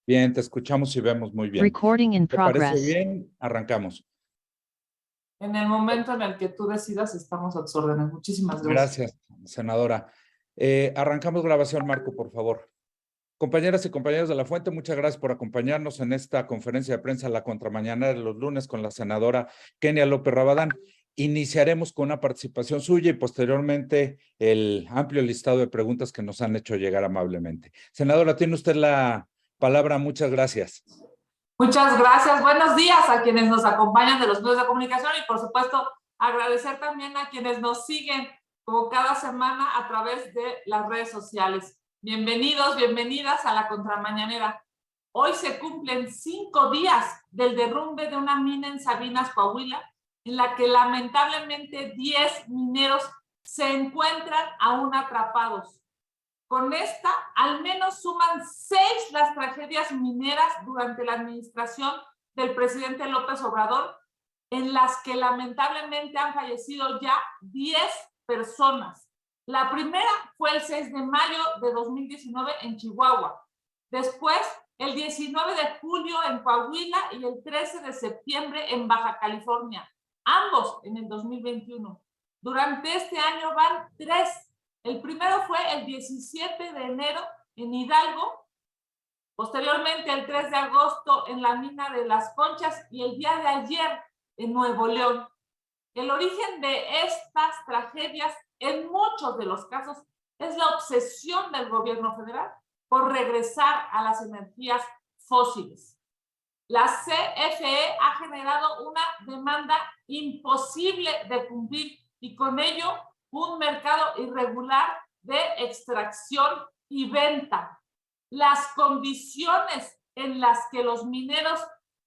Bien, te escuchamos y vemos muy bien. Recording in ¿Te parece progress. bien? Arrancamos. En el momento en el que tú decidas, estamos a tus órdenes. Muchísimas gracias. Gracias, senadora. Arrancamos grabación, Marco, por favor. Compañeras y compañeros de La Fuente, muchas gracias por acompañarnos en esta conferencia de prensa La Contramañanera de los lunes con la senadora Kenia López Rabadán. Iniciaremos con una participación suya y posteriormente el amplio listado de preguntas que nos han hecho llegar amablemente. Senadora, tiene usted la palabra. Muchas gracias. Muchas gracias. Buenos días a quienes nos acompañan de los medios de comunicación y, por supuesto, agradecer también a quienes nos siguen como cada semana a través de las redes sociales. Bienvenidos, bienvenidas a La Contramañanera. Hoy se cumplen 5 días del derrumbe de una mina en Sabinas, Coahuila, en la que lamentablemente 10 mineros se encuentran aún atrapados. Con esta, al menos suman 6 las tragedias mineras durante la administración del presidente López Obrador, en las que lamentablemente han fallecido ya 10 personas. La primera fue el 6 de mayo de 2019 en Chihuahua. Después, el 19 de julio en Coahuila y el 13 de septiembre en Baja California, ambos en el 2021. Durante este año van 3. El primero fue el 17 de enero en Hidalgo, posteriormente el 3 de agosto en la mina de Las Conchas y el día de ayer en Nuevo León. El origen de estas tragedias, en muchos de los casos, es la obsesión del gobierno federal por regresar a las energías fósiles. La CFE ha generado una demanda imposible de cumplir y con ello un mercado irregular de extracción y venta. Las condiciones en las que los mineros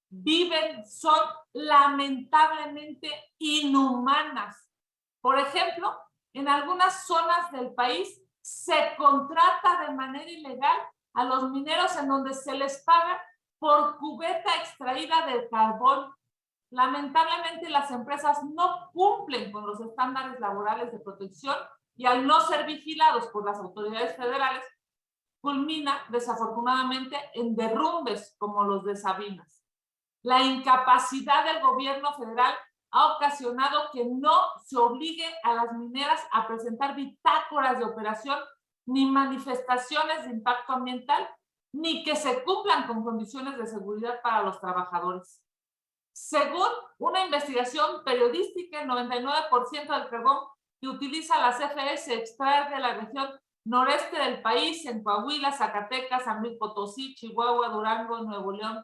viven son lamentablemente inhumanas. Por ejemplo, en algunas zonas del país se contrata de manera ilegal a los mineros en donde se les paga por cubeta extraída del carbón. Lamentablemente las empresas no cumplen con los estándares laborales de protección y al no ser vigilados por las autoridades federales, culmina desafortunadamente en derrumbes como los de Sabinas. La incapacidad del gobierno federal ha ocasionado que no se obligue a las mineras a presentar bitácoras de operación ni manifestaciones de impacto ambiental, ni que se cumplan con condiciones de seguridad para los trabajadores. Según una investigación periodística, el 99% del carbón que utiliza la CFE se extrae de la región noreste del país, en Coahuila, Zacatecas, San Luis Potosí, Chihuahua, Durango, Nuevo León.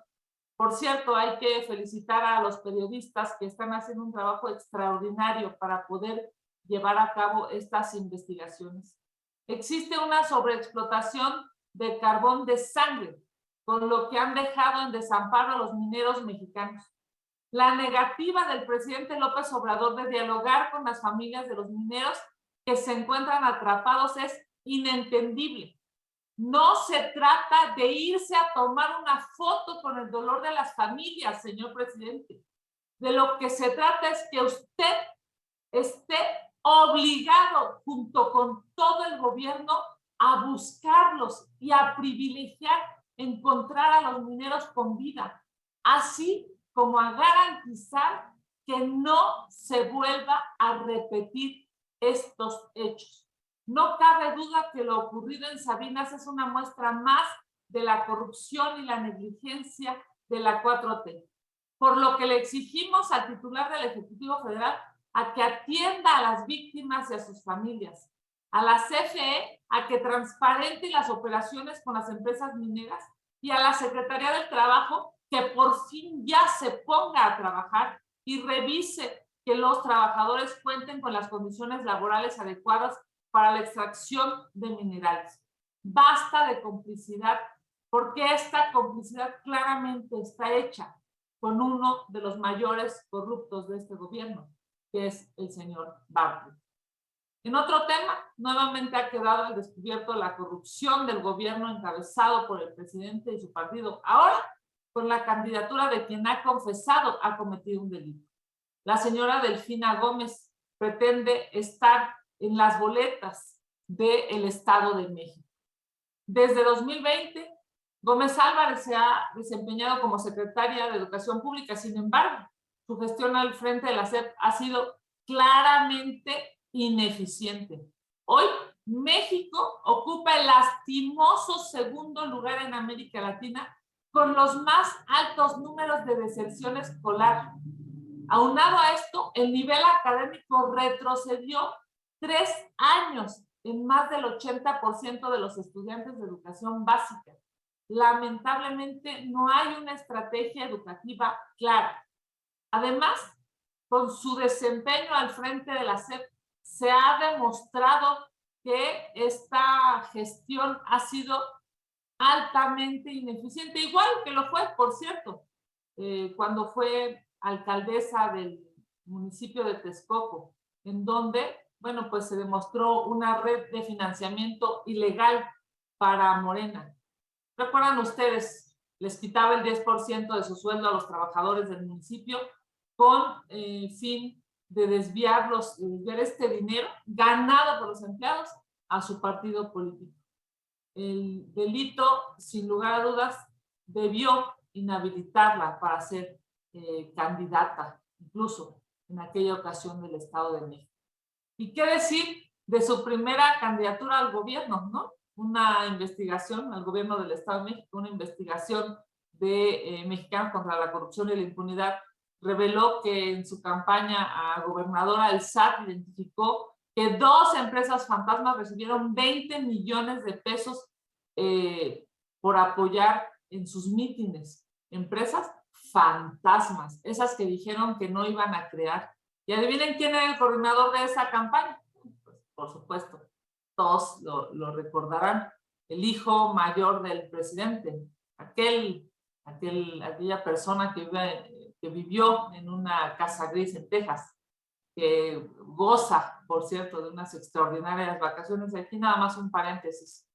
Por cierto, hay que felicitar a los periodistas que están haciendo un trabajo extraordinario para poder llevar a cabo estas investigaciones. Existe una sobreexplotación de carbón de sangre, con lo que han dejado en desamparo a los mineros mexicanos. La negativa del presidente López Obrador de dialogar con las familias de los mineros que se encuentran atrapados es inentendible. No se trata de irse a tomar una foto con el dolor de las familias, señor presidente. De lo que se trata es que usted esté obligado, junto con todo el gobierno, a buscarlos y a privilegiar encontrar a los mineros con vida, así como a garantizar que no se vuelva a repetir estos hechos. No cabe duda que lo ocurrido en Sabinas es una muestra más de la corrupción y la negligencia de la 4T, por lo que le exigimos al titular del Ejecutivo Federal a que atienda a las víctimas y a sus familias, a la CFE a que transparente las operaciones con las empresas mineras y a la Secretaría del Trabajo que por fin ya se ponga a trabajar y revise que los trabajadores cuenten con las condiciones laborales adecuadas para la extracción de minerales. Basta de complicidad, porque esta complicidad claramente está hecha con uno de los mayores corruptos de este gobierno, que es el señor Bartlett. En otro tema, nuevamente ha quedado al descubierto la corrupción del gobierno encabezado por el presidente y su partido, ahora con la candidatura de quien ha confesado ha cometido un delito. La señora Delfina Gómez pretende estar en las boletas del Estado de México. Desde 2020, Gómez Álvarez se ha desempeñado como secretaria de Educación Pública, sin embargo, su gestión al frente de la SEP ha sido claramente ineficiente. Hoy, México ocupa el lastimoso segundo lugar en América Latina con los más altos números de deserción escolar. Aunado a esto, el nivel académico retrocedió 3 años en más del 80% de los estudiantes de educación básica. Lamentablemente, no hay una estrategia educativa clara. Además, con su desempeño al frente de la SEP, se ha demostrado que esta gestión ha sido altamente ineficiente, igual que lo fue, por cierto, cuando fue alcaldesa del municipio de Texcoco, en donde, bueno, pues se demostró una red de financiamiento ilegal para Morena. ¿Recuerdan ustedes? Les quitaba el 10% de su sueldo a los trabajadores del municipio con fin de desviar este dinero ganado por los empleados a su partido político. El delito, sin lugar a dudas, debió inhabilitarla para ser candidata, incluso en aquella ocasión del Estado de México. ¿Y qué decir de su primera candidatura al gobierno, no? Una investigación al gobierno del Estado de México, una investigación de Mexicanos contra la Corrupción y la Impunidad, reveló que en su campaña a gobernadora el SAT identificó que 2 empresas fantasmas recibieron 20 millones de pesos por apoyar en sus mítines. Empresas fantasmas, esas que dijeron que no iban a crear. Y adivinen quién era el coordinador de esa campaña. Pues, por supuesto, todos lo recordarán. El hijo mayor del presidente, aquella persona que vivió en una casa gris en Texas, que goza, por cierto, de unas extraordinarias vacaciones. Aquí nada más un paréntesis.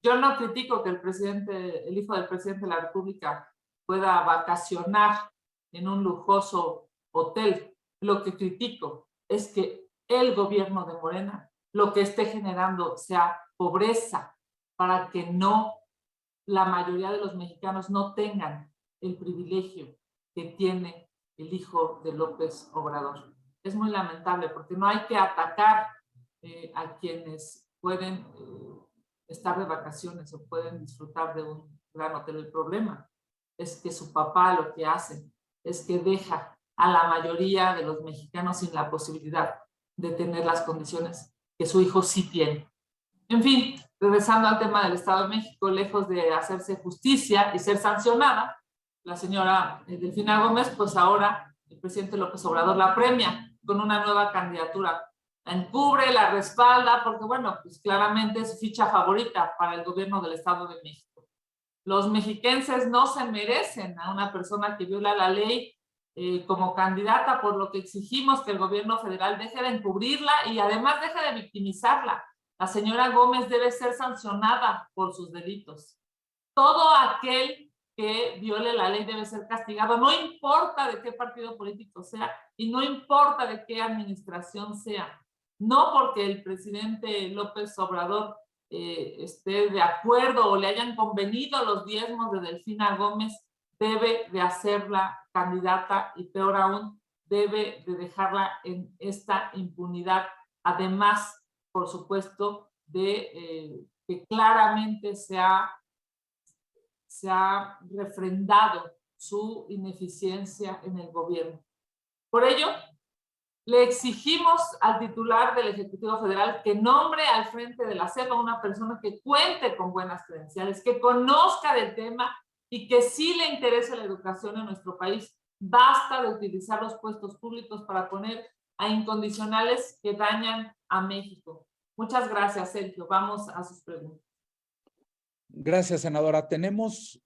Yo no critico que el hijo del presidente de la República pueda vacacionar en un lujoso hotel. Lo que critico es que el gobierno de Morena lo que esté generando sea pobreza para que la mayoría de los mexicanos no tengan el privilegio que tiene el hijo de López Obrador. Es muy lamentable porque no hay que atacar a quienes pueden estar de vacaciones o pueden disfrutar de un gran hotel. El problema es que su papá lo que hace es que deja a la mayoría de los mexicanos sin la posibilidad de tener las condiciones que su hijo sí tiene. En fin, regresando al tema del Estado de México, lejos de hacerse justicia y ser sancionada, la señora Delfina Gómez, pues ahora el presidente López Obrador la premia con una nueva candidatura. La encubre, la respalda, porque bueno, pues claramente es ficha favorita para el gobierno del Estado de México. Los mexiquenses no se merecen a una persona que viola la ley como candidata, por lo que exigimos que el gobierno federal deje de encubrirla y además deje de victimizarla. La señora Gómez debe ser sancionada por sus delitos. Todo aquel que viole la ley debe ser castigado, no importa de qué partido político sea y no importa de qué administración sea. No porque el presidente López Obrador esté de acuerdo o le hayan convenido los diezmos de Delfina Gómez, debe de hacerla candidata y peor aún, debe de dejarla en esta impunidad. Además, por supuesto, de que claramente se ha refrendado su ineficiencia en el gobierno. Por ello, le exigimos al titular del Ejecutivo Federal que nombre al frente de la SEP a una persona que cuente con buenas credenciales, que conozca del tema y que sí le interese la educación en nuestro país. Basta de utilizar los puestos públicos para poner a incondicionales que dañan a México. Muchas gracias, Sergio. Vamos a sus preguntas. Gracias, senadora. Tenemos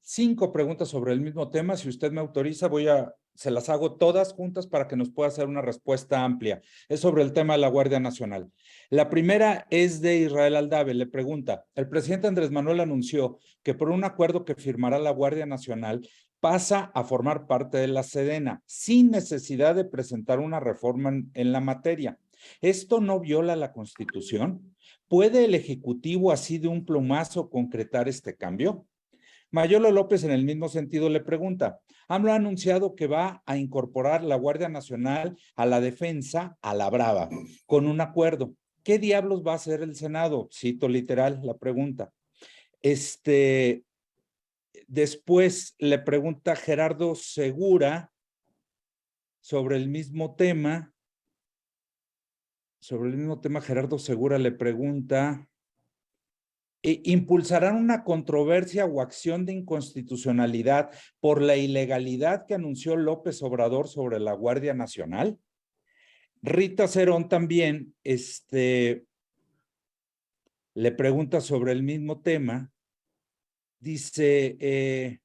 5 preguntas sobre el mismo tema. Si usted me autoriza, se las hago todas juntas para que nos pueda hacer una respuesta amplia. Es sobre el tema de la Guardia Nacional. La primera es de Israel Aldave. Le pregunta, el presidente Andrés Manuel anunció que por un acuerdo que firmará la Guardia Nacional pasa a formar parte de la Sedena sin necesidad de presentar una reforma en la materia. ¿Esto no viola la Constitución? ¿Puede el Ejecutivo así de un plumazo concretar este cambio? Mayolo López, en el mismo sentido, le pregunta, AMLO ha anunciado que va a incorporar la Guardia Nacional a la defensa a la brava, con un acuerdo. ¿Qué diablos va a hacer el Senado? Cito literal la pregunta. Después le pregunta Gerardo Segura sobre el mismo tema. Gerardo Segura le pregunta, ¿impulsarán una controversia o acción de inconstitucionalidad por la ilegalidad que anunció López Obrador sobre la Guardia Nacional? Rita Cerón también le pregunta sobre el mismo tema. Dice,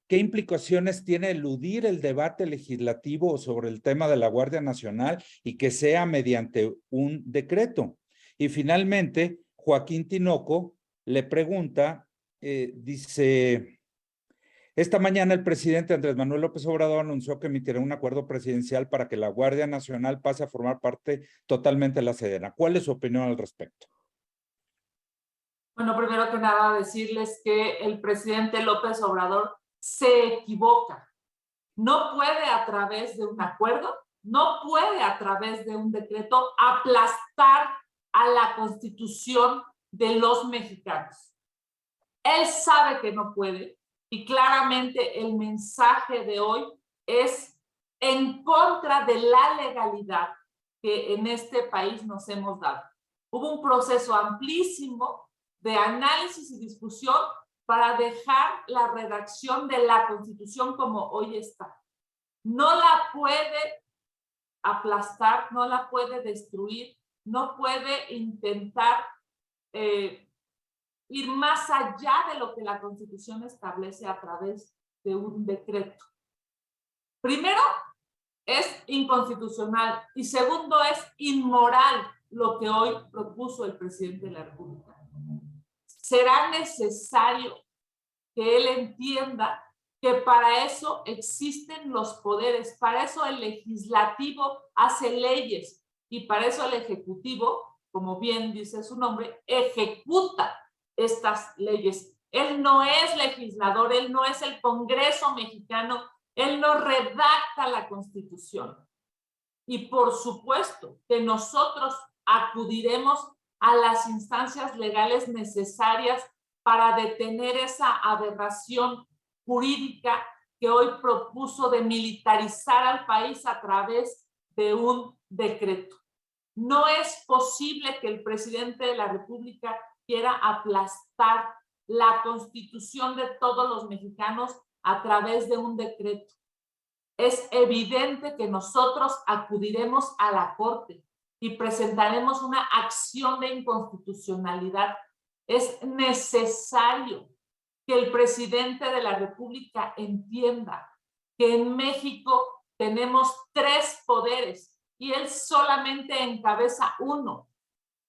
¿qué implicaciones tiene eludir el debate legislativo sobre el tema de la Guardia Nacional y que sea mediante un decreto? Y finalmente, Joaquín Tinoco le pregunta, dice, esta mañana el presidente Andrés Manuel López Obrador anunció que emitirá un acuerdo presidencial para que la Guardia Nacional pase a formar parte totalmente de la Sedena. ¿Cuál es su opinión al respecto? Bueno, primero que nada decirles que el presidente López Obrador se equivoca. No puede a través de un acuerdo, no puede a través de un decreto aplastar a la Constitución de los mexicanos. Él sabe que no puede y claramente el mensaje de hoy es en contra de la legalidad que en este país nos hemos dado. Hubo un proceso amplísimo de análisis y discusión para dejar la redacción de la Constitución como hoy está. No la puede aplastar, no la puede destruir, no puede intentar ir más allá de lo que la Constitución establece a través de un decreto. Primero, es inconstitucional y segundo, es inmoral lo que hoy propuso el presidente de la República. Será necesario que él entienda que para eso existen los poderes, para eso el legislativo hace leyes y para eso el ejecutivo, como bien dice su nombre, ejecuta estas leyes. Él no es legislador, él no es el Congreso mexicano, él no redacta la Constitución. Y por supuesto que nosotros acudiremos a las instancias legales necesarias para detener esa aberración jurídica que hoy propuso de militarizar al país a través de un decreto. No es posible que el presidente de la República quiera aplastar la Constitución de todos los mexicanos a través de un decreto. Es evidente que nosotros acudiremos a la Corte y presentaremos una acción de inconstitucionalidad. Es necesario que el presidente de la República entienda que en México tenemos 3 poderes y él solamente encabeza uno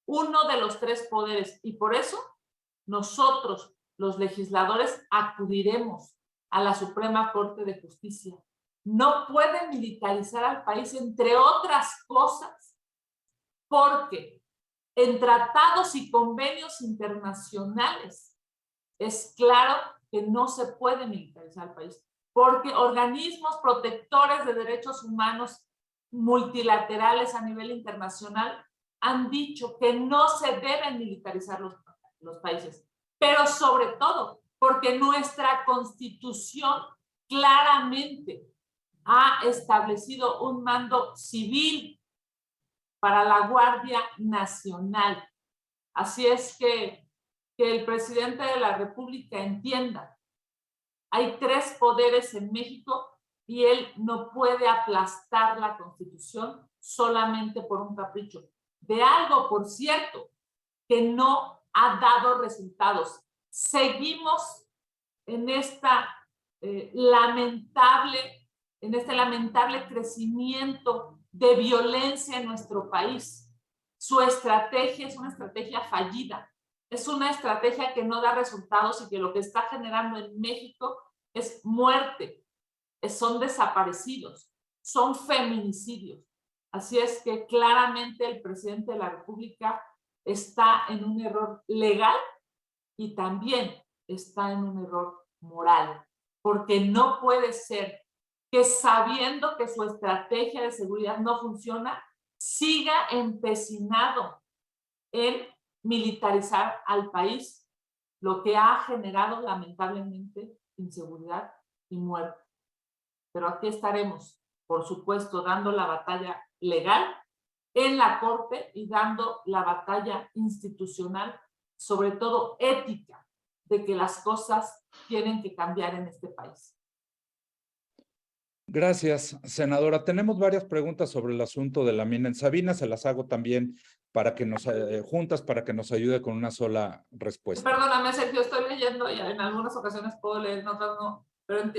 de los 3 poderes. Y por eso nosotros, los legisladores, acudiremos a la Suprema Corte de Justicia. No puede militarizar al país, entre otras cosas, porque en tratados y convenios internacionales es claro que no se puede militarizar al país, porque organismos protectores de derechos humanos multilaterales a nivel internacional han dicho que no se deben militarizar los países, pero sobre todo porque nuestra Constitución claramente ha establecido un mando civil para la Guardia Nacional. Así es que el presidente de la República entienda, hay 3 poderes en México y él no puede aplastar la Constitución solamente por un capricho. De algo, por cierto, que no ha dado resultados. Seguimos en este lamentable crecimiento de violencia en nuestro país. Su estrategia es una estrategia fallida. Es una estrategia que no da resultados y que lo que está generando en México es muerte, son desaparecidos, son feminicidios. Así es que claramente el presidente de la República está en un error legal y también está en un error moral, porque no puede ser que sabiendo que su estrategia de seguridad no funciona, siga empecinado en militarizar al país, lo que ha generado lamentablemente inseguridad y muerte. Pero aquí estaremos, por supuesto, dando la batalla legal en la Corte y dando la batalla institucional, sobre todo ética, de que las cosas tienen que cambiar en este país. Gracias, senadora. Tenemos varias preguntas sobre el asunto de la mina en Sabina. Se las hago también para que nos juntas para que nos ayude con una sola respuesta. Perdóname, Sergio, estoy leyendo y en algunas ocasiones puedo leer, en otras no, pero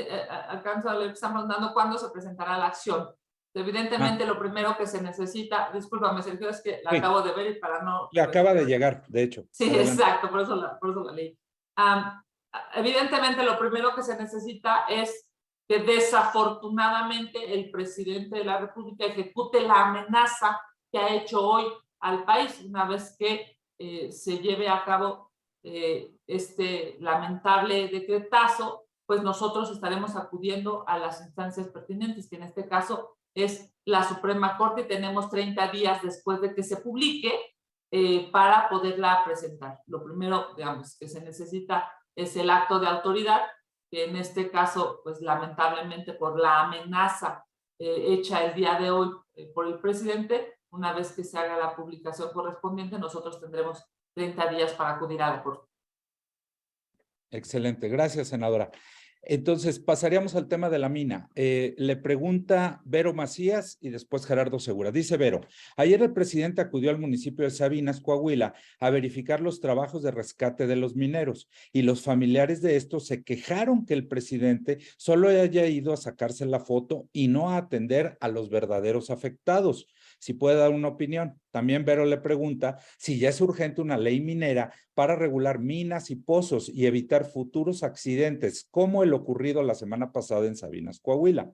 alcanzo a leer, estamos dando cuándo se presentará la acción. Evidentemente, lo primero que se necesita, discúlpame, Sergio, es que la acabo de ver y para no... Le acaba de llegar, de hecho. Sí, Adelante. exacto, por eso la leí. Evidentemente, lo primero que se necesita es que desafortunadamente el presidente de la República ejecute la amenaza que ha hecho hoy al país, una vez que se lleve a cabo este lamentable decretazo, pues nosotros estaremos acudiendo a las instancias pertinentes, que en este caso es la Suprema Corte, y tenemos 30 días después de que se publique para poderla presentar. Lo primero, digamos, que se necesita es el acto de autoridad, que en este caso, pues lamentablemente por la amenaza hecha el día de hoy por el presidente, una vez que se haga la publicación correspondiente, nosotros tendremos 30 días para acudir a la Corte. Excelente, gracias, senadora. Entonces, pasaríamos al tema de la mina. Le pregunta Vero Macías y después Gerardo Segura. Dice Vero, ayer el presidente acudió al municipio de Sabinas, Coahuila, a verificar los trabajos de rescate de los mineros y los familiares de estos se quejaron que el presidente solo haya ido a sacarse la foto y no a atender a los verdaderos afectados. Si puede dar una opinión. También Vero le pregunta si ya es urgente una ley minera para regular minas y pozos y evitar futuros accidentes, como el ocurrido la semana pasada en Sabinas, Coahuila.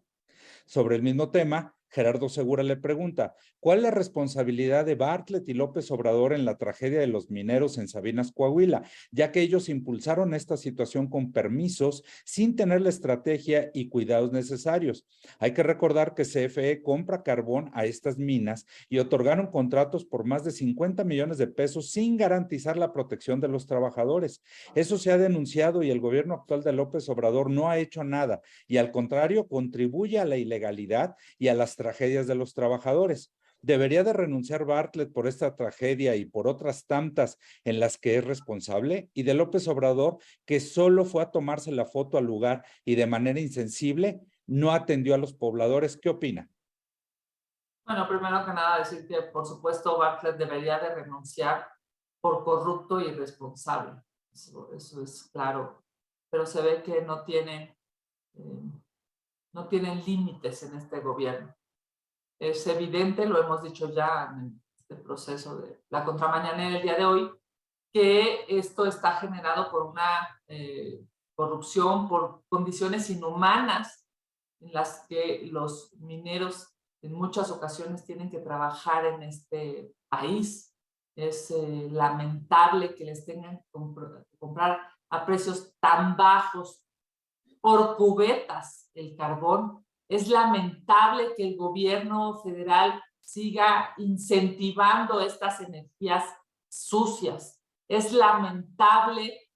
Sobre el mismo tema, Gerardo Segura le pregunta, ¿cuál es la responsabilidad de Bartlett y López Obrador en la tragedia de los mineros en Sabinas, Coahuila? Ya que ellos impulsaron esta situación con permisos sin tener la estrategia y cuidados necesarios. Hay que recordar que CFE compra carbón a estas minas y otorgaron contratos por más de 50 millones de pesos sin garantizar la protección de los trabajadores. Eso se ha denunciado y el gobierno actual de López Obrador no ha hecho nada y al contrario contribuye a la ilegalidad y a las tragedias de los trabajadores. ¿Debería de renunciar Bartlett por esta tragedia y por otras tantas en las que es responsable? Y de López Obrador, que solo fue a tomarse la foto al lugar y de manera insensible no atendió a los pobladores. ¿Qué opina? Bueno, primero que nada decir que por supuesto Bartlett debería de renunciar por corrupto y irresponsable. Eso es claro, pero se ve que no tienen límites en este gobierno. Es evidente, lo hemos dicho ya en este proceso de la contramañanera del día de hoy, que esto está generado por una corrupción, por condiciones inhumanas en las que los mineros en muchas ocasiones tienen que trabajar en este país. Es lamentable que les tengan que comprar a precios tan bajos por cubetas el carbón. Es lamentable que el gobierno federal siga incentivando estas energías sucias. Es lamentable,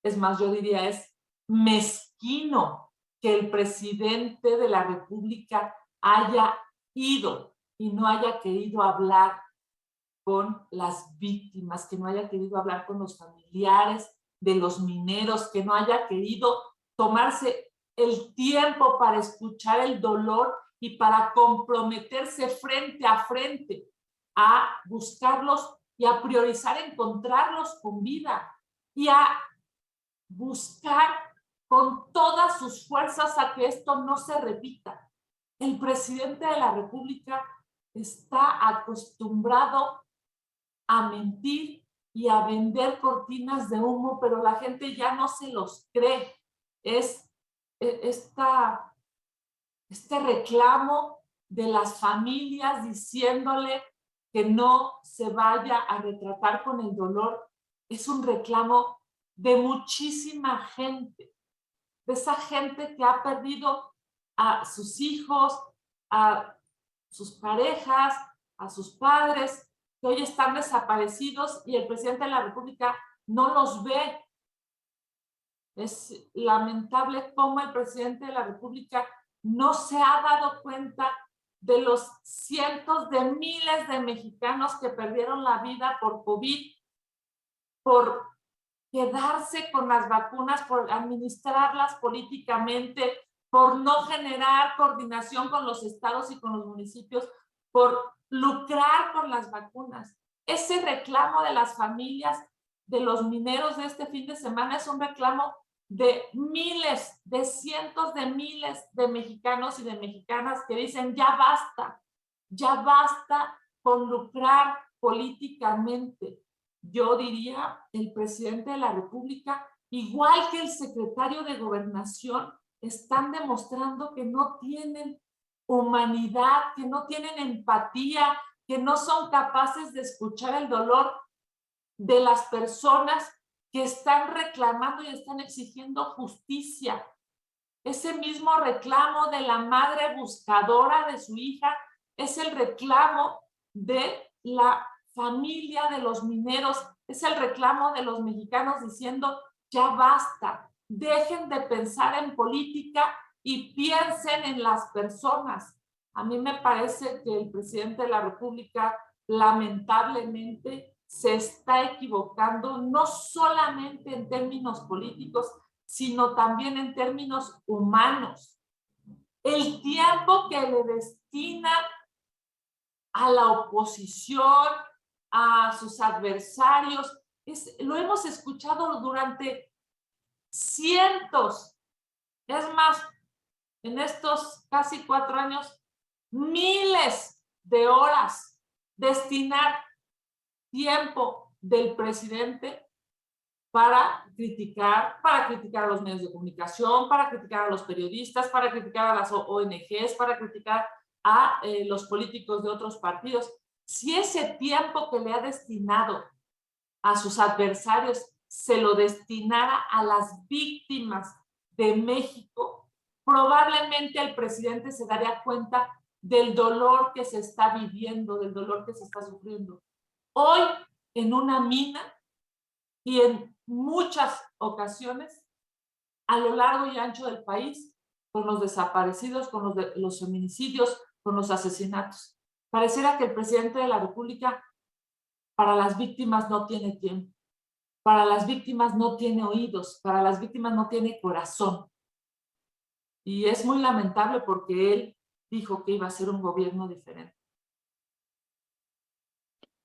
es más, yo diría, es mezquino que el presidente de la República haya ido y no haya querido hablar con las víctimas, que no haya querido hablar con los familiares de los mineros, que no haya querido tomarse el tiempo para escuchar el dolor y para comprometerse frente a frente a buscarlos y a priorizar encontrarlos con vida y a buscar con todas sus fuerzas a que esto no se repita. El presidente de la República está acostumbrado a mentir y a vender cortinas de humo, pero la gente ya no se los cree. Es este reclamo de las familias diciéndole que no se vaya a retratar con el dolor, es un reclamo de muchísima gente de esa gente que ha perdido a sus hijos, a sus parejas, a sus padres, que hoy están desaparecidos y el presidente de la República no los ve. Es lamentable cómo el presidente de la República no se ha dado cuenta de los cientos de miles de mexicanos que perdieron la vida por COVID, por quedarse con las vacunas, por administrarlas políticamente, por no generar coordinación con los estados y con los municipios, por lucrar con las vacunas. Ese reclamo de las familias de los mineros de este fin de semana es un reclamo de miles, de cientos de miles de mexicanos y de mexicanas que dicen ya basta con lucrar políticamente. Yo diría, el presidente de la República, igual que el secretario de Gobernación, están demostrando que no tienen humanidad, que no tienen empatía, que no son capaces de escuchar el dolor de las personas que están reclamando y están exigiendo justicia. Ese mismo reclamo de la madre buscadora de su hija es el reclamo de la familia de los mineros, es el reclamo de los mexicanos diciendo ya basta, dejen de pensar en política y piensen en las personas. A mí me parece que el presidente de la República lamentablemente se está equivocando, no solamente en términos políticos, sino también en términos humanos. El tiempo que le destina a la oposición, a sus adversarios, lo hemos escuchado durante cientos, es más, en estos casi 4 años, miles de horas destinar tiempo del presidente para criticar a los medios de comunicación, para criticar a los periodistas, para criticar a las ONGs, para criticar a los políticos de otros partidos. Si ese tiempo que le ha destinado a sus adversarios se lo destinara a las víctimas de México, probablemente el presidente se daría cuenta del dolor que se está viviendo, del dolor que se está sufriendo. Hoy, en una mina y en muchas ocasiones, a lo largo y ancho del país, con los desaparecidos, con los feminicidios, con los asesinatos. Pareciera que el presidente de la República para las víctimas no tiene tiempo, para las víctimas no tiene oídos, para las víctimas no tiene corazón. Y es muy lamentable porque él dijo que iba a ser un gobierno diferente.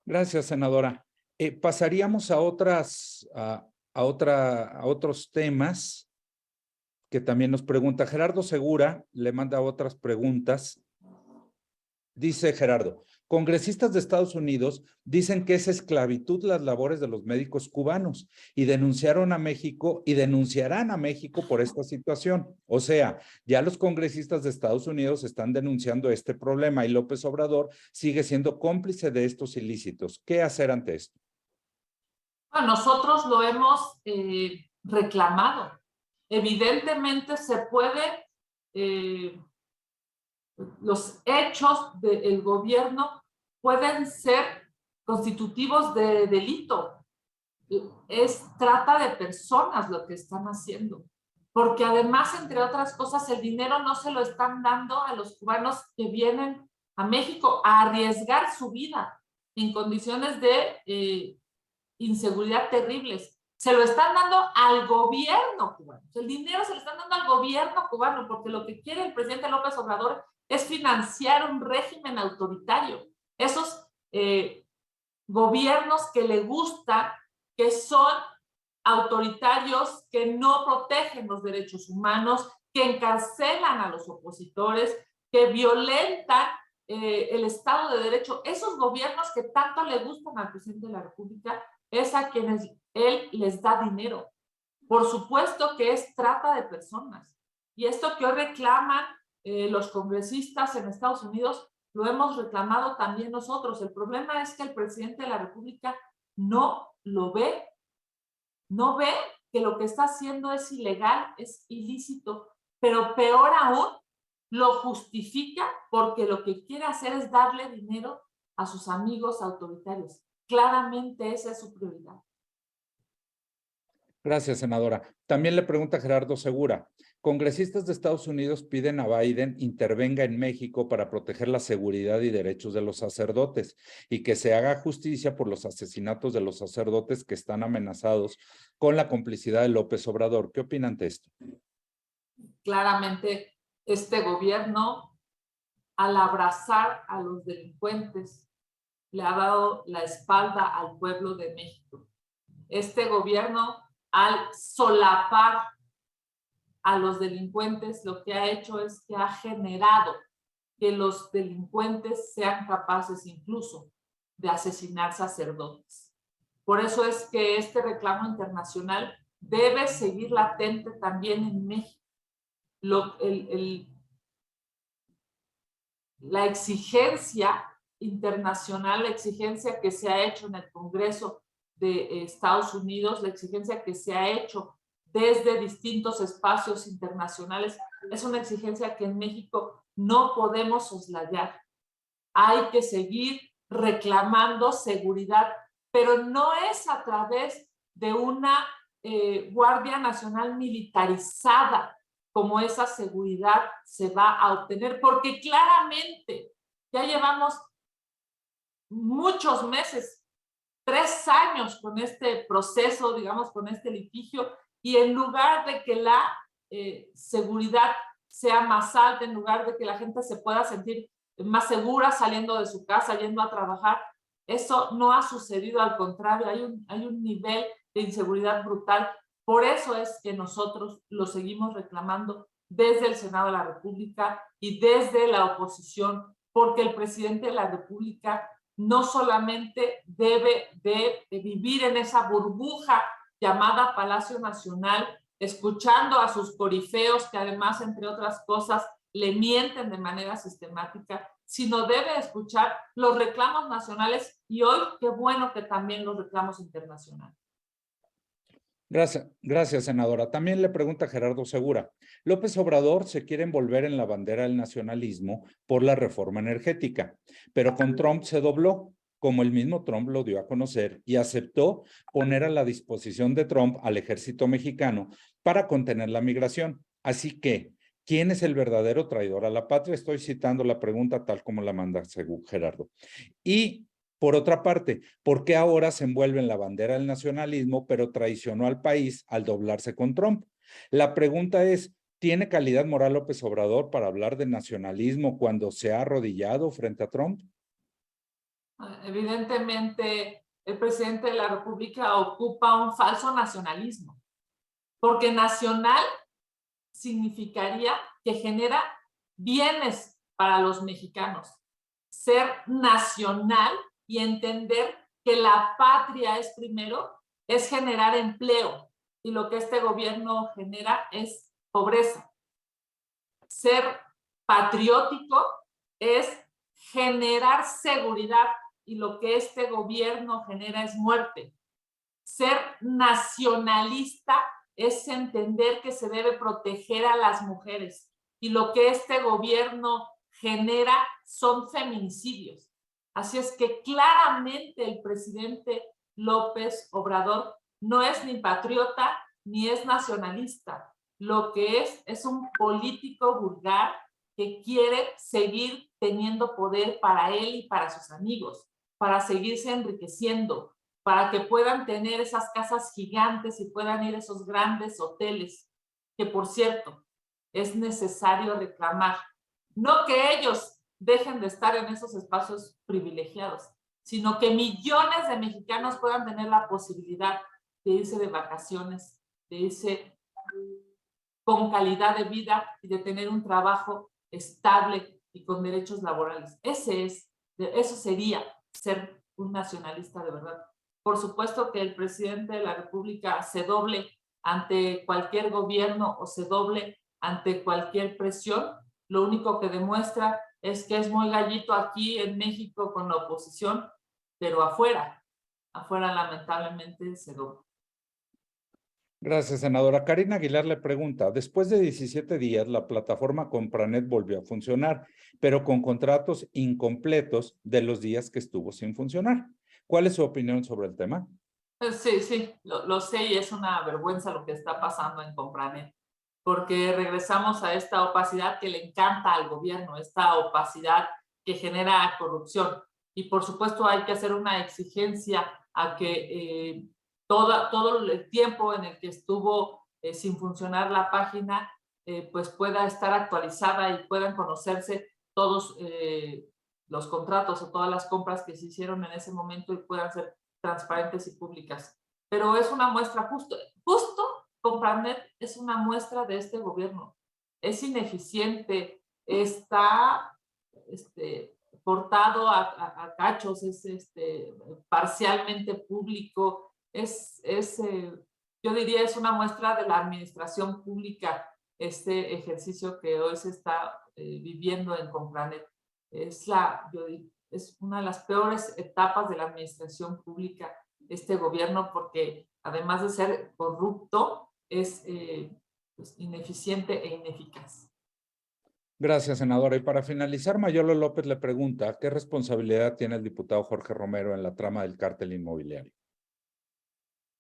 Gracias, senadora. Pasaríamos a otros temas que también nos pregunta. Gerardo Segura le manda otras preguntas. Dice Gerardo, congresistas de Estados Unidos dicen que es esclavitud las labores de los médicos cubanos y denunciaron a México y denunciarán a México por esta situación. O sea, ya los congresistas de Estados Unidos están denunciando este problema y López Obrador sigue siendo cómplice de estos ilícitos. ¿Qué hacer ante esto? Bueno, nosotros lo hemos reclamado. Evidentemente se puede... los hechos del gobierno pueden ser constitutivos de delito. Es trata de personas lo que están haciendo. Porque además, entre otras cosas, el dinero no se lo están dando a los cubanos que vienen a México a arriesgar su vida en condiciones de inseguridad terribles. Se lo están dando al gobierno cubano. El dinero se lo están dando al gobierno cubano porque lo que quiere el presidente López Obrador es financiar un régimen autoritario. Esos gobiernos que le gustan, que son autoritarios, que no protegen los derechos humanos, que encarcelan a los opositores, que violentan el Estado de Derecho. Esos gobiernos que tanto le gustan al presidente de la República es a quienes él les da dinero. Por supuesto que es trata de personas. Y esto que hoy reclaman los congresistas en Estados Unidos, lo hemos reclamado también nosotros. El problema es que el presidente de la República no lo ve. No ve que lo que está haciendo es ilegal, es ilícito, pero peor aún, lo justifica porque lo que quiere hacer es darle dinero a sus amigos autoritarios. Claramente esa es su prioridad. Gracias, senadora. También le pregunta Gerardo Segura. Congresistas de Estados Unidos piden a Biden intervenga en México para proteger la seguridad y derechos de los sacerdotes y que se haga justicia por los asesinatos de los sacerdotes que están amenazados con la complicidad de López Obrador. ¿Qué opinan de esto? Claramente este gobierno, al abrazar a los delincuentes, le ha dado la espalda al pueblo de México. Este gobierno, al solapar a los delincuentes, lo que ha hecho es que ha generado que los delincuentes sean capaces incluso de asesinar sacerdotes. Por eso es que este reclamo internacional debe seguir latente también en México. La exigencia internacional, la exigencia que se ha hecho en el Congreso de Estados Unidos, la exigencia que se ha hecho desde distintos espacios internacionales, es una exigencia que en México no podemos soslayar. Hay que seguir reclamando seguridad, pero no es a través de una Guardia Nacional militarizada como esa seguridad se va a obtener, porque claramente ya llevamos muchos meses, 3 años con este proceso, digamos, con este litigio, y en lugar de que la seguridad sea más alta, en lugar de que la gente se pueda sentir más segura saliendo de su casa, yendo a trabajar, eso no ha sucedido, al contrario, hay un nivel de inseguridad brutal. Por eso es que nosotros lo seguimos reclamando desde el Senado de la República y desde la oposición, porque el presidente de la República no solamente debe de vivir en esa burbuja llamada Palacio Nacional, escuchando a sus corifeos que además, entre otras cosas, le mienten de manera sistemática, sino debe escuchar los reclamos nacionales y hoy qué bueno que también los reclamos internacionales. Gracias, senadora. También le pregunta Gerardo Segura. López Obrador se quiere envolver en la bandera del nacionalismo por la reforma energética, pero con Trump se dobló, como el mismo Trump lo dio a conocer, y aceptó poner a la disposición de Trump al ejército mexicano para contener la migración. Así que, ¿quién es el verdadero traidor a la patria? Estoy citando la pregunta tal como la manda según Gerardo. Y por otra parte, ¿por qué ahora se envuelve en la bandera del nacionalismo, pero traicionó al país al doblarse con Trump? La pregunta es, ¿tiene calidad moral López Obrador para hablar de nacionalismo cuando se ha arrodillado frente a Trump? Evidentemente, el presidente de la República ocupa un falso nacionalismo, porque nacional significaría que genera bienes para los mexicanos. Ser nacional y entender que la patria es primero, es generar empleo, y lo que este gobierno genera es pobreza. Ser patriótico es generar seguridad, y lo que este gobierno genera es muerte. Ser nacionalista es entender que se debe proteger a las mujeres, y lo que este gobierno genera son feminicidios. Así es que claramente el presidente López Obrador no es ni patriota ni es nacionalista. Lo que es un político vulgar que quiere seguir teniendo poder para él y para sus amigos, para seguirse enriqueciendo, para que puedan tener esas casas gigantes y puedan ir a esos grandes hoteles, que por cierto, es necesario reclamar. No que ellos dejen de estar en esos espacios privilegiados, sino que millones de mexicanos puedan tener la posibilidad de irse de vacaciones, de irse con calidad de vida y de tener un trabajo estable y con derechos laborales. Eso sería ser un nacionalista de verdad. Por supuesto que el presidente de la República se doble ante cualquier gobierno o se doble ante cualquier presión. Lo único que demuestra es que es muy gallito aquí en México con la oposición, pero afuera lamentablemente se dobla. Gracias, senadora. Karina Aguilar le pregunta, después de 17 días, la plataforma Compranet volvió a funcionar, pero con contratos incompletos de los días que estuvo sin funcionar. ¿Cuál es su opinión sobre el tema? Sí, sí, lo sé y es una vergüenza lo que está pasando en Compranet, porque regresamos a esta opacidad que le encanta al gobierno, esta opacidad que genera corrupción. Y por supuesto hay que hacer una exigencia a que todo el tiempo en el que estuvo sin funcionar la página, pues pueda estar actualizada y puedan conocerse todos los contratos o todas las compras que se hicieron en ese momento y puedan ser transparentes y públicas. Pero es una muestra justo Compranet es una muestra de este gobierno. Es ineficiente, está portado a cachos, es parcialmente público, yo diría es una muestra de la administración pública, este ejercicio que hoy se está viviendo en Compranet. Es una de las peores etapas de la administración pública este gobierno porque además de ser corrupto, es pues, ineficiente e ineficaz. Gracias, senadora. Y para finalizar, Mayolo López le pregunta, ¿qué responsabilidad tiene el diputado Jorge Romero en la trama del cártel inmobiliario?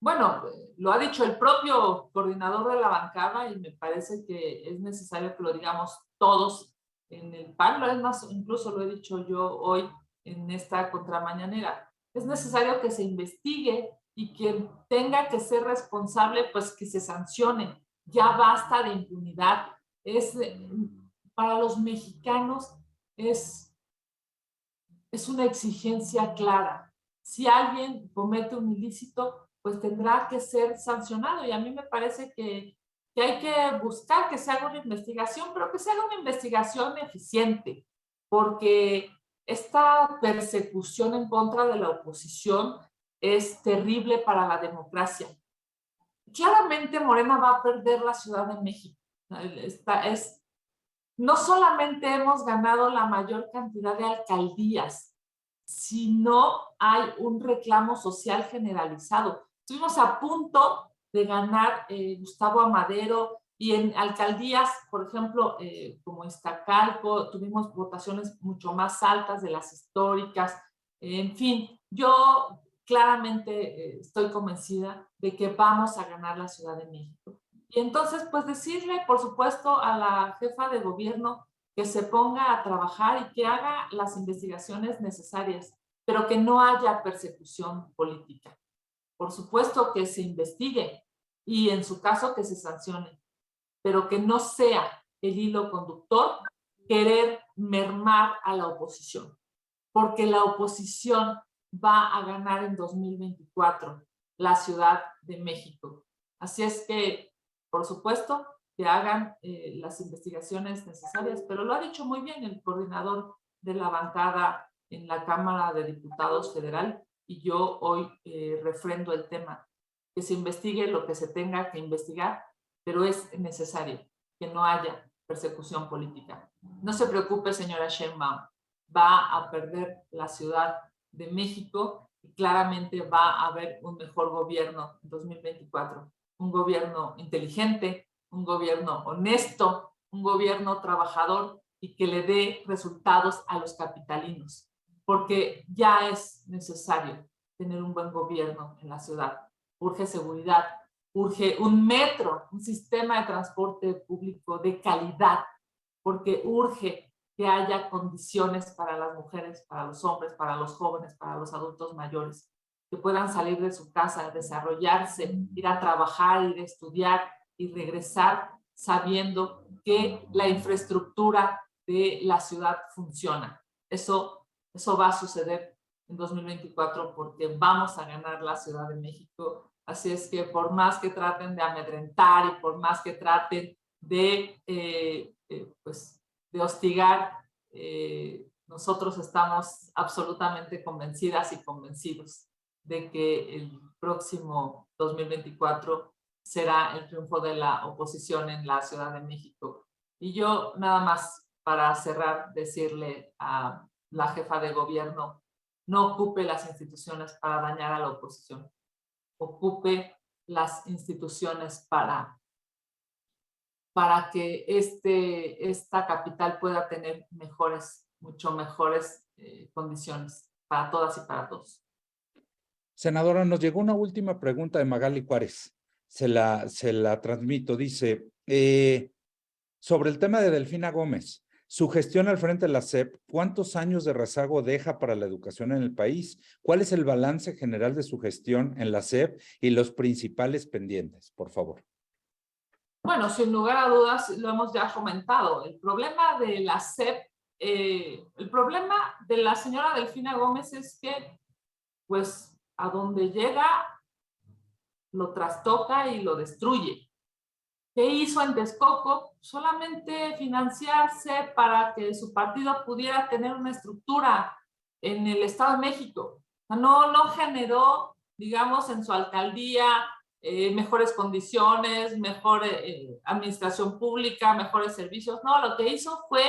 Bueno, lo ha dicho el propio coordinador de la bancada y me parece que es necesario que lo digamos todos en el PAN, es más, incluso lo he dicho yo hoy en esta contramañanera. Es necesario que se investigue y quien tenga que ser responsable, pues que se sancione. Ya basta de impunidad. Para los mexicanos es una exigencia clara. Si alguien comete un ilícito, pues tendrá que ser sancionado. Y a mí me parece que hay que buscar que se haga una investigación, pero que se haga una investigación eficiente, porque esta persecución en contra de la oposición es terrible para la democracia. Claramente Morena va a perder la Ciudad de México. No solamente hemos ganado la mayor cantidad de alcaldías, sino hay un reclamo social generalizado. Estuvimos a punto de ganar Gustavo Amadero y en alcaldías, por ejemplo, como Iztacalco, tuvimos votaciones mucho más altas de las históricas. En fin, yo claramente estoy convencida de que vamos a ganar la Ciudad de México. Y entonces, pues decirle, por supuesto, a la jefa de gobierno que se ponga a trabajar y que haga las investigaciones necesarias, pero que no haya persecución política. Por supuesto que se investigue y en su caso que se sancione, pero que no sea el hilo conductor querer mermar a la oposición, porque la oposición va a ganar en 2024 la Ciudad de México. Así es que, por supuesto, que hagan las investigaciones necesarias, pero lo ha dicho muy bien el coordinador de la bancada en la Cámara de Diputados Federal y yo hoy refrendo el tema, que se investigue lo que se tenga que investigar, pero es necesario que no haya persecución política. No se preocupe, señora Sheinbaum, va a perder la Ciudad de México y claramente va a haber un mejor gobierno en 2024. Un gobierno inteligente, un gobierno honesto, un gobierno trabajador y que le dé resultados a los capitalinos, porque ya es necesario tener un buen gobierno en la ciudad. Urge seguridad, urge un metro, un sistema de transporte público de calidad, porque urge que haya condiciones para las mujeres, para los hombres, para los jóvenes, para los adultos mayores, que puedan salir de su casa, desarrollarse, ir a trabajar, ir a estudiar y regresar sabiendo que la infraestructura de la ciudad funciona. Eso va a suceder en 2024 porque vamos a ganar la Ciudad de México. Así es que por más que traten de amedrentar y por más que traten de pues de hostigar, nosotros estamos absolutamente convencidas y convencidos de que el próximo 2024 será el triunfo de la oposición en la Ciudad de México. Y yo nada más para cerrar, decirle a la jefa de gobierno, no ocupe las instituciones para dañar a la oposición, ocupe las instituciones para que esta capital pueda tener mucho mejores condiciones para todas y para todos. Senadora, nos llegó una última pregunta de Magali Juárez. Se la transmito. Dice, sobre el tema de Delfina Gómez, su gestión al frente de la SEP, ¿cuántos años de rezago deja para la educación en el país? ¿Cuál es el balance general de su gestión en la SEP y los principales pendientes? Por favor. Bueno, sin lugar a dudas, lo hemos ya comentado. El problema de la SEP, el problema de la señora Delfina Gómez es que, pues, a donde llega, lo trastoca y lo destruye. ¿Qué hizo en Texcoco? Solamente financiarse para que su partido pudiera tener una estructura en el Estado de México. No generó, digamos, en su alcaldía mejores condiciones, mejor administración pública, mejores servicios. No, lo que hizo fue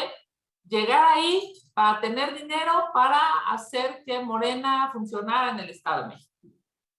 llegar ahí para tener dinero para hacer que Morena funcionara en el Estado de México.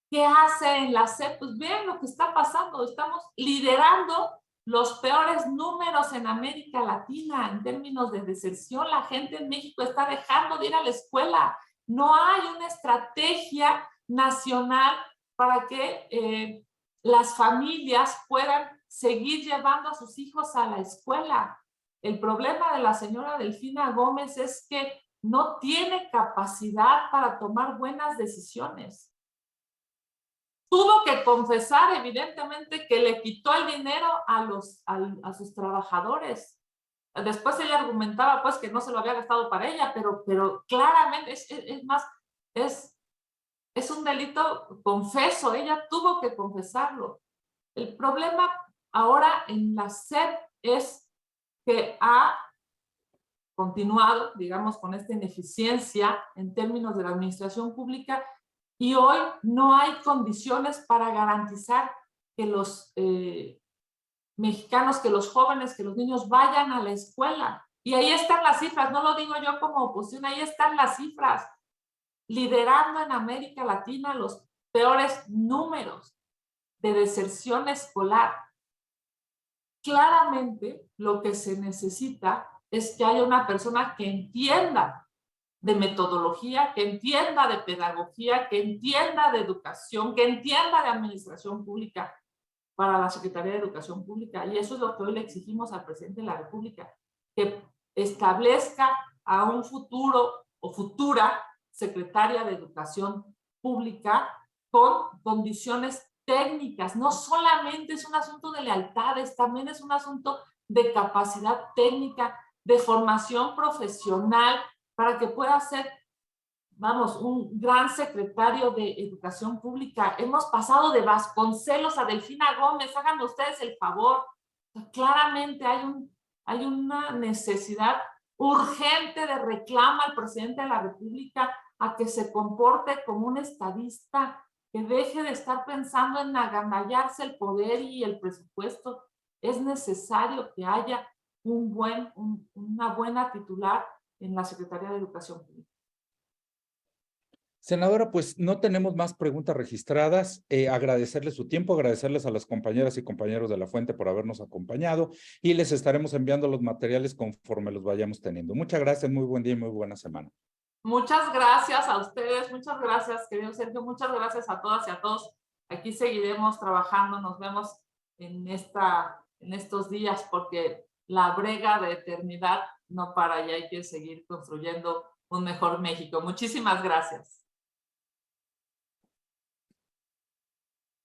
¿Qué hace en la SEP? Pues vean lo que está pasando. Estamos liderando los peores números en América Latina en términos de deserción. La gente en México está dejando de ir a la escuela. No hay una estrategia nacional para que las familias puedan seguir llevando a sus hijos a la escuela. El problema de la señora Delfina Gómez es que no tiene capacidad para tomar buenas decisiones. Tuvo que confesar, evidentemente, que le quitó el dinero a sus trabajadores. Después ella argumentaba, pues, que no se lo había gastado para ella, pero claramente es un delito confeso. Ella tuvo que confesarlo. El problema ahora en la SEP es que ha continuado, digamos, con esta ineficiencia en términos de la administración pública. Y hoy no hay condiciones para garantizar que los mexicanos, que los jóvenes, que los niños vayan a la escuela. Y ahí están las cifras, no lo digo yo como oposición, ahí están las cifras. Liderando en América Latina los peores números de deserción escolar. Claramente lo que se necesita es que haya una persona que entienda de metodología, que entienda de pedagogía, que entienda de educación, que entienda de administración pública para la Secretaría de Educación Pública. Y eso es lo que hoy le exigimos al presidente de la República, que establezca a un futuro o futura secretaria de Educación Pública con condiciones técnicas. No solamente es un asunto de lealtades, también es un asunto de capacidad técnica, de formación profesional, para que pueda ser, vamos, un gran secretario de Educación Pública. Hemos pasado de Vasconcelos a Delfina Gómez, háganme ustedes el favor. Claramente hay una necesidad urgente de reclama al presidente de la República a que se comporte como un estadista, que deje de estar pensando en aganallarse el poder y el presupuesto. Es necesario que haya una buena titular en la Secretaría de Educación Pública. Senadora, pues no tenemos más preguntas registradas. Agradecerles su tiempo, agradecerles a las compañeras y compañeros de la Fuente por habernos acompañado y les estaremos enviando los materiales conforme los vayamos teniendo. Muchas gracias, muy buen día y muy buena semana. Muchas gracias a ustedes, muchas gracias, querido Sergio, muchas gracias a todas y a todos. Aquí seguiremos trabajando, nos vemos en estos días porque la brega de eternidad no para y hay que seguir construyendo un mejor México. Muchísimas gracias.